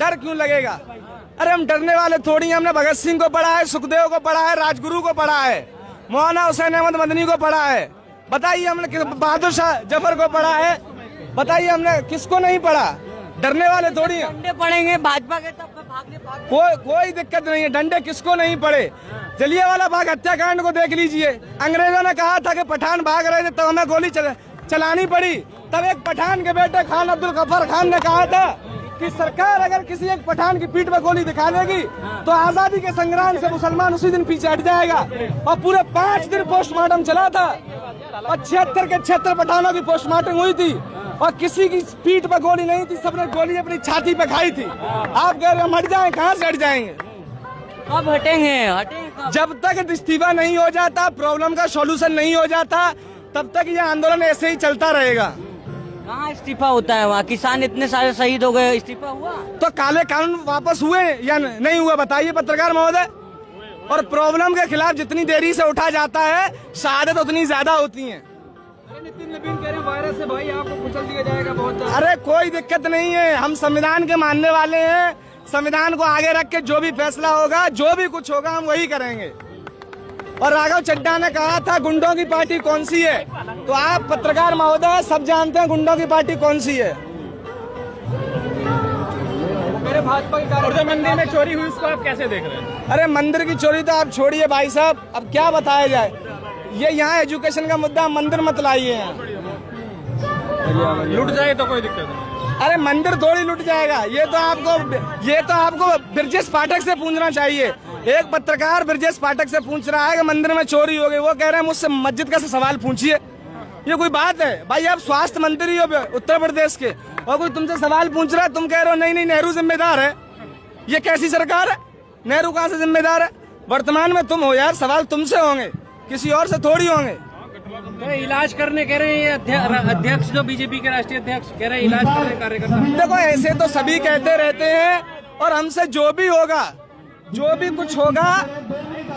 डर क्यों लगेगा? अरे हम डरने वाले थोड़ी हैं। हमने भगत सिंह को पढ़ा है, सुखदेव को पढ़ा है, राजगुरु को पढ़ा है, मौलाना हुसैन अहमद मदनी को पढ़ा है। बताइए हमने बहादुर शाह जफर को पढ़ा है। बताइए हमने किसको नहीं पढ़ा? डरने वाले थोड़ी हैं। डंडे पड़ेंगे भाजपा के तब भागने कोई दिक्कत नहीं है। डंडे किसको नहीं पड़े? जलियांवाला बाग हत्याकांड को देख लीजिए। अंग्रेजों ने कहा था कि पठान भाग रहे थे तो हमें गोली चलानी पड़ी। तब एक पठान के बेटे खान अब्दुल गफ्फार खान ने कहा था कि सरकार अगर किसी एक पठान की पीठ पर गोली दिखा देगी तो आजादी के संग्राम से मुसलमान उसी दिन पीछे हट जाएगा। और पूरे 5 दिन पोस्टमार्टम चला था और 76 के 76 पठानों की पोस्टमार्टम हुई थी और किसी की पीठ पर गोली नहीं थी। सबने गोली अपनी छाती पे खाई थी। आप कह रहे हम हट जाएं, कहाँ से हट जाएंगे? कब हटेंगे? हटेंगे जब तक इस्तीफा नहीं हो जाता, प्रॉब्लम का सॉल्यूशन नहीं हो जाता, तब तक ये आंदोलन ऐसे ही चलता रहेगा। कहाँ इस्तीफा होता है? वहाँ किसान इतने सारे शहीद हो गए, इस्तीफा हुआ? तो काले कानून वापस हुए या नहीं हुए? बताइए पत्रकार महोदय। और प्रॉब्लम के खिलाफ जितनी देरी से उठा जाता है, शहादत उतनी ज्यादा होती है। नितिन नवीन कह रहे हैं वायरस से भाई आपको कुचल दिया जाएगा बहुत ज्यादा। अरे कोई दिक्कत नहीं है। हम संविधान के मानने वाले हैं। संविधान को आगे रख के जो भी फैसला होगा, जो भी कुछ होगा, हम वही करेंगे। और राघव चड्ढा ने कहा था गुंडों की पार्टी कौन सी है, तो आप पत्रकार महोदय सब जानते हैं गुंडों की पार्टी कौन सी है। मेरे भाजपा की और जो मंदिर में चोरी हुई उसको आप कैसे देख रहे हैं? अरे मंदिर की चोरी तो आप छोड़िए भाई साहब, अब क्या बताया जाए। ये यहाँ एजुकेशन का मुद्दा, मंदिर मत लाइए यहाँ। लुट जाए तो कोई दिक्कत नहीं। अरे मंदिर थोड़ी लुट जाएगा। ये तो आपको ब्रजेश पाठक से पूछना चाहिए। एक पत्रकार ब्रजेश पाठक से पूछ रहा है कि मंदिर में चोरी हो गई। वो कह रहे हैं मुझसे मस्जिद का सवाल पूछिए। ये कोई बात है भाई? आप स्वास्थ्य मंत्री हो उत्तर प्रदेश के और कोई तुमसे सवाल पूछ रहा है, तुम कह रहे हो नहीं नेहरू जिम्मेदार है। ये कैसी सरकार है? नेहरू कहाँ से जिम्मेदार है? वर्तमान में तुम हो यार, सवाल तुमसे होंगे, किसी और से थोड़ी होंगे। तो इलाज करने कह रहे हैं अध्यक्ष, जो बीजेपी के राष्ट्रीय अध्यक्ष कह रहे हैं इलाज करने कार्यकर्ता। देखो ऐसे तो सभी कहते रहते हैं और हमसे जो भी होगा, जो भी कुछ होगा,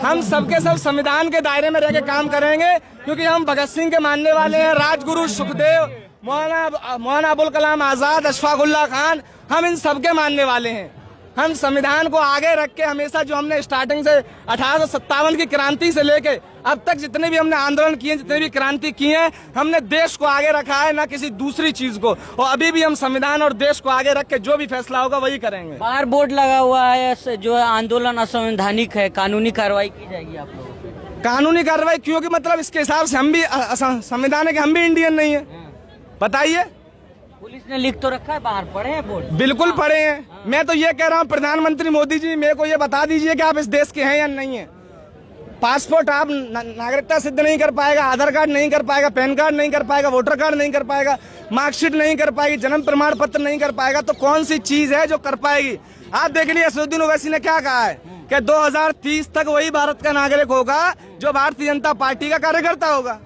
हम सबके सब संविधान के दायरे में रह के काम करेंगे। क्योंकि हम भगत सिंह के मानने वाले हैं, राजगुरु, सुखदेव, मौलाना अबुल कलाम आजाद, अशफाक उल्लाह खान, हम इन सबके मानने वाले हैं। हम संविधान को आगे रख के हमेशा जो हमने स्टार्टिंग से 1857 की क्रांति से लेके अब तक जितने भी हमने आंदोलन किए, जितने भी क्रांति की है, हमने देश को आगे रखा है, ना किसी दूसरी चीज को। और अभी भी हम संविधान और देश को आगे रख के जो भी फैसला होगा वही करेंगे। बाहर बोर्ड लगा हुआ है जो आंदोलन असंवैधानिक है, कानूनी कार्रवाई की जाएगी आप लोगों? कानूनी कार्रवाई क्यों की मतलब? इसके हिसाब से हम भी संविधान के हम भी इंडियन नहीं है। बताइए। पुलिस ने लिख तो रखा है, बाहर पढ़े हैं बोर्ड? बिल्कुल पढ़े हैं। मैं तो ये कह रहा हूँ प्रधानमंत्री मोदी जी, मेरे को ये बता दीजिए कि आप इस देश के हैं या नहीं है। पासपोर्ट आप नागरिकता सिद्ध नहीं कर पाएगा, आधार कार्ड नहीं कर पाएगा, पैन कार्ड नहीं कर पाएगा, वोटर कार्ड नहीं कर पाएगा, मार्कशीट नहीं कर पाएगी, जन्म प्रमाण पत्र नहीं कर पाएगा, तो कौन सी चीज है जो कर पाएगी? आप देख लीजिए असदुद्दीन ओवैसी ने क्या कहा है कि 2030 तक वही भारत का नागरिक होगा जो भारतीय जनता पार्टी का कार्यकर्ता होगा।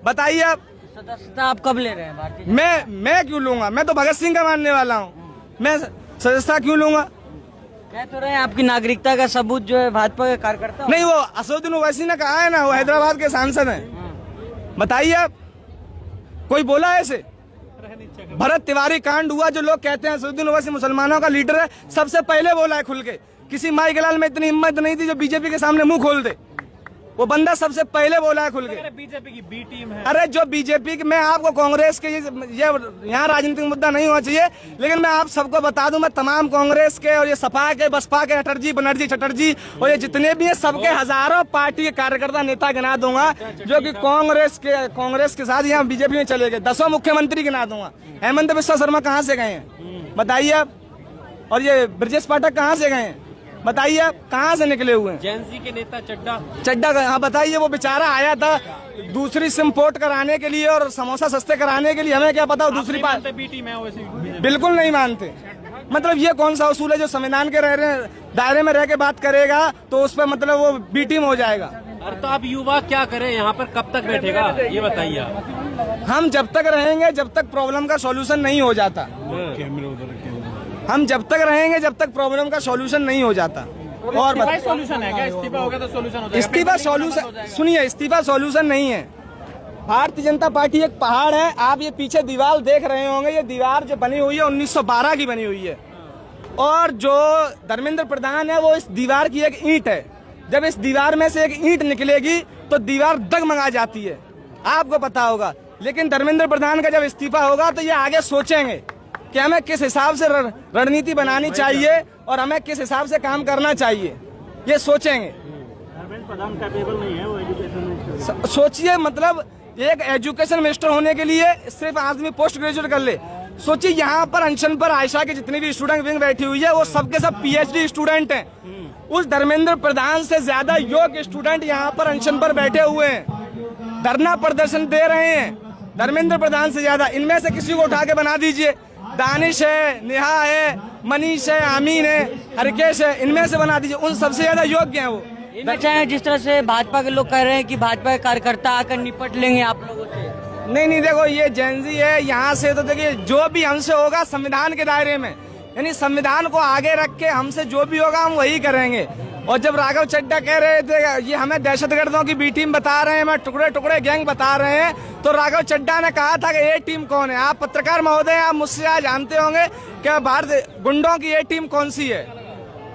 बताइए आप। सदस्यता आप कब ले रहे हैं भारतीय? मैं क्यों लूंगा? मैं तो भगत सिंह का मानने वाला हूँ। मैं सदस्यता क्यों लूंगा? कह तो रहे हैं आपकी नागरिकता का सबूत जो है भाजपा के कार्यकर्ता। नहीं, वो असदुद्दीन ओवैसी ने कहा है ना, वो हैदराबाद के सांसद हैं। बताइए आप, कोई बोला ऐसे? भरत तिवारी कांड हुआ, जो लोग कहते हैं असदुद्दीन ओवैसी मुसलमानों का लीडर है, सबसे पहले बोला है खुल के। किसी माई के लाल में इतनी हिम्मत नहीं थी जो बीजेपी के सामने मुंह खोल दे। वो बंदा सबसे पहले बोला है खुल के। बीजेपी की बी टीम है। अरे जो बीजेपी की, मैं आपको कांग्रेस के ये यहाँ राजनीतिक मुद्दा नहीं होना चाहिए, लेकिन मैं आप सबको बता दूं, मैं तमाम कांग्रेस के और ये सपा के, बसपा के, अटर्जी, बनर्जी, चटर्जी और ये जितने भी हैं, सबके हजारों पार्टी के कार्यकर्ता, नेता गिना दूंगा जो कि कांग्रेस के साथ यहाँ बीजेपी में चले गए। 10 मुख्यमंत्री गिना दूंगा। हेमंत बिस्वा शर्मा कहाँ से गए हैं? बताइए आप। और ये ब्रजेश पाठक कहाँ से गए हैं? बताइए आप, कहाँ से निकले हुए हैं? जेएनसी के नेता चड्डा। हाँ बताइए। वो बेचारा आया था दूसरी सिम पोर्ट कराने के लिए और समोसा सस्ते कराने के लिए। हमें क्या पता दूसरी पार्टी बी टीम है वैसे? बिल्कुल नहीं मानते। मतलब ये कौन सा उसूल है जो संविधान के दायरे में रह के बात करेगा तो उस पर मतलब वो बी टीम हो जाएगा? अरे तो आप युवा क्या करें, यहाँ पर कब तक बैठेगा ये बताइए आप। हम जब तक रहेंगे जब तक प्रॉब्लम का सॉल्यूशन नहीं हो जाता। हम जब तक रहेंगे जब तक प्रॉब्लम का सॉल्यूशन नहीं हो जाता। और सॉल्यूशन है क्या? इस्तीफा हो गया तो सॉल्यूशन हो जाएगा? इस्तीफा सॉल्यूशन, सुनिए, इस्तीफा सॉल्यूशन नहीं है। भारतीय जनता पार्टी एक पहाड़ है। आप ये पीछे दीवार देख रहे होंगे, ये दीवार जो बनी हुई है 1912 की बनी हुई है। और जो धर्मेंद्र प्रधान है वो इस दीवार की एक ईंट है। जब इस दीवार में से एक ईंट निकलेगी तो दीवार डगमगा जाती है, आपको पता होगा। लेकिन धर्मेंद्र प्रधान का जब इस्तीफा होगा तो ये आगे सोचेंगे कि हमें किस हिसाब से रणनीति बनानी चाहिए और हमें किस हिसाब से काम करना चाहिए, ये सोचेंगे। धर्मेंद्र प्रधान कैपेबल नहीं है वो एजुकेशन मिनिस्टर। सोचिए, मतलब एक एजुकेशन मिनिस्टर होने के लिए सिर्फ आदमी पोस्ट ग्रेजुएट कर ले। सोचिए यहाँ पर अनशन पर आयशा के जितनी भी स्टूडेंट विंग बैठी हुई है वो सबके सब पीएचडी स्टूडेंट हैं। उस धर्मेंद्र प्रधान से ज्यादा योग्य स्टूडेंट यहाँ पर अनशन पर बैठे हुए हैं, धरना प्रदर्शन दे रहे हैं धर्मेंद्र प्रधान से ज्यादा। इनमें से किसी को उठा के बना दीजिए, दानिश है, नेहा है, मनीष है, आमीन है, हरकेश है, इनमें से बना दीजिए, उन सबसे ज्यादा योग्य हैं वो। इनमें चाहे जिस तरह से भाजपा के लोग कह रहे हैं कि भाजपा के कार्यकर्ता आकर निपट लेंगे आप लोगों से। नहीं, देखो ये जेनजी है, यहाँ से तो देखिए जो भी हमसे होगा संविधान के दायरे में, यानी संविधान को आगे रख के हमसे जो भी होगा हम वही करेंगे। और जब राघव चड्ढा कह रहे थे ये हमें दहशतगर्दों की बी टीम बता रहे हैं, हमें टुकड़े टुकड़े गैंग बता रहे हैं, तो राघव चड्ढा ने कहा था कि ए टीम कौन है। आप पत्रकार महोदय, आप मुझसे आज जानते होंगे कि भारत गुंडों की ए टीम कौन सी है,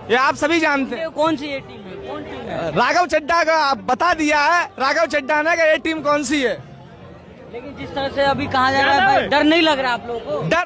ये आप सभी जानते हैं। कौन सी ये टीम है? कौन टीम है? राघव चड्ढा का बता दिया है राघव चड्ढा ने कि ये टीम कौन सी है। लेकिन जिस तरह से अभी कहा जा रहा है, डर नहीं लग रहा आप लोगों को? डर